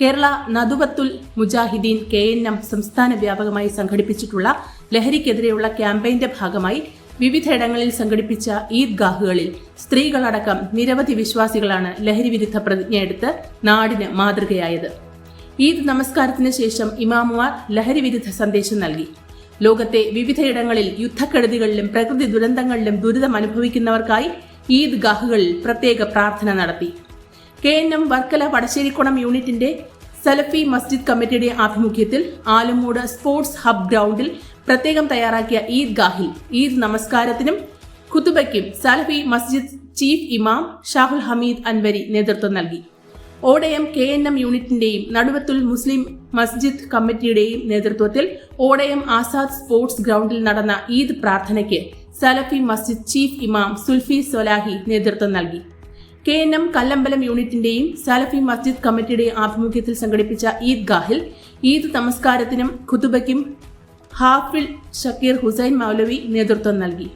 കേരള നദുവത്തുൽ മുജാഹിദീൻ KNM സംസ്ഥാന വ്യാപകമായി സംഘടിപ്പിച്ചിട്ടുള്ള ലഹരിക്കെതിരെയുള്ള ക്യാമ്പയിന്റെ ഭാഗമായി വിവിധയിടങ്ങളിൽ സംഘടിപ്പിച്ച ഈദ്ഗാഹുകളിൽ സ്ത്രീകളടക്കം നിരവധി വിശ്വാസികളാണ് ലഹരിവിരുദ്ധ പ്രതിജ്ഞയെടുത്ത് നാടിന് മാതൃകയായത്. ഈദ് നമസ്കാരത്തിന് ശേഷം ഇമാമുമാർ ലഹരിവിരുദ്ധ സന്ദേശം നൽകി. ലോകത്തെ വിവിധയിടങ്ങളിൽ യുദ്ധക്കെടുതികളിലും പ്രകൃതി ദുരന്തങ്ങളിലും ദുരിതം അനുഭവിക്കുന്നവർക്കായി ഈദ്ഗാഹുകളിൽ പ്രത്യേക പ്രാർത്ഥന നടത്തി. KNM വർക്കല വടശ്ശേരിക്കുളം യൂണിറ്റിന്റെ സലഫി മസ്ജിദ് കമ്മിറ്റിയുടെ ആഭിമുഖ്യത്തിൽ ആലമൂട് സ്പോർട്സ് ഹബ് ഗ്രൗണ്ടിൽ പ്രത്യേകം തയ്യാറാക്കിയ ഈദ്ഗാഹിൽ ഈദ് നമസ്കാരത്തിനും ഖുതുബയ്ക്കും സലഫി മസ്ജിദ് ചീഫ് ഇമാം ഷാഹുൽ ഹമീദ് അൻവരി നേതൃത്വം നൽകി. ഓടയം KNM യൂണിറ്റിന്റെയും നടുവത്തുൽ മുസ്ലിം മസ്ജിദ് കമ്മിറ്റിയുടെയും നേതൃത്വത്തിൽ ഓടയം ആസാദ് സ്പോർട്സ് ഗ്രൗണ്ടിൽ നടന്ന ഈദ് പ്രാർത്ഥനയ്ക്ക് സലഫി മസ്ജിദ് ചീഫ് ഇമാം സുൽഫി സൊലാഹി നേതൃത്വം നൽകി. KNM കല്ലമ്പലം യൂണിറ്റിന്റെയും സലഫി മസ്ജിദ് കമ്മിറ്റിയുടെയും ആഭിമുഖ്യത്തിൽ സംഘടിപ്പിച്ച ഈദ്ഗാഹിൽ ഈദ് നമസ്കാരത്തിനും ഖുതുബയ്ക്കും ഹാഫിൽ ഷക്കീർ ഹുസൈൻ മൗലവി നേതൃത്വം നൽകി.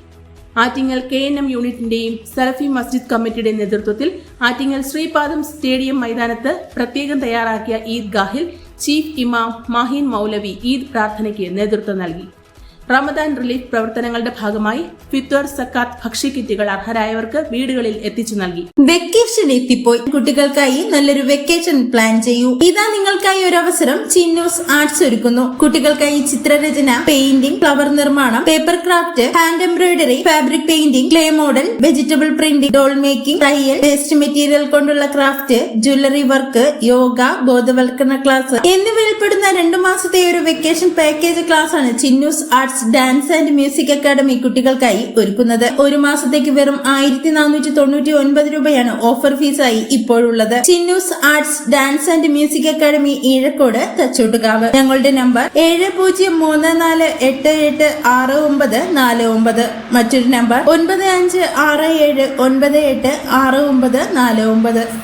ആറ്റിങ്ങൽ KNM യൂണിറ്റിന്റെയും സലഫി മസ്ജിദ് കമ്മിറ്റിയുടെ നേതൃത്വത്തിൽ ആറ്റിങ്ങൽ ശ്രീപാദം സ്റ്റേഡിയം മൈതാനത്ത് പ്രത്യേകം തയ്യാറാക്കിയ ഈദ്ഗാഹിൽ ചീഫ് ഇമാം മാഹിൻ മൗലവി ഈദ് പ്രാർത്ഥനയ്ക്ക് നേതൃത്വം നൽകി. റമദാൻ റിലീഫ് പ്രവർത്തനങ്ങളുടെ ഭാഗമായി ഫിത്വർ സക്കാത്ത് ഭക്ഷ്യക്കിറ്റുകൾ അർഹരായവർക്ക് വീടുകളിൽ എത്തിച്ചു നൽകി. വെക്കേഷൻ എത്തിപ്പോയി. കുട്ടികൾക്കായി നല്ലൊരു വെക്കേഷൻ പ്ലാൻ ചെയ്യൂ. ഇതാ നിങ്ങൾക്കായി ഒരു അവസരം ചിന്നൂസ് ആർട്സ് ഒരുക്കുന്നു. കുട്ടികൾക്കായി ചിത്രരചന, പെയിന്റിംഗ്, ഫ്ലവർ നിർമ്മാണം, paper craft, hand embroidery, fabric painting, clay model, vegetable printing, doll making, തയ്യൽ, വേസ്റ്റ് മെറ്റീരിയൽ കൊണ്ടുള്ള ക്രാഫ്റ്റ്, ജ്വല്ലറി വർക്ക്, യോഗ, ബോധവൽക്കരണ ക്ലാസ് എന്നിവയിൽപ്പെടുന്ന 2 മാസത്തെ ഒരു വെക്കേഷൻ പാക്കേജ് ക്ലാസ് ആണ് Chinnu's arts dance and music academy കുട്ടികൾക്കായി ഒരുക്കുന്നത്. ഒരു മാസത്തേക്ക് വെറും 1499 രൂപയാണ് ഓഫർ ഫീസായി ഇപ്പോഴുള്ളത്. Chinnu's arts dance and music academy Eezhakkode Thachottukavu. ഞങ്ങളുടെ നമ്പർ 7034886949. മറ്റൊരു നമ്പർ 9567986949.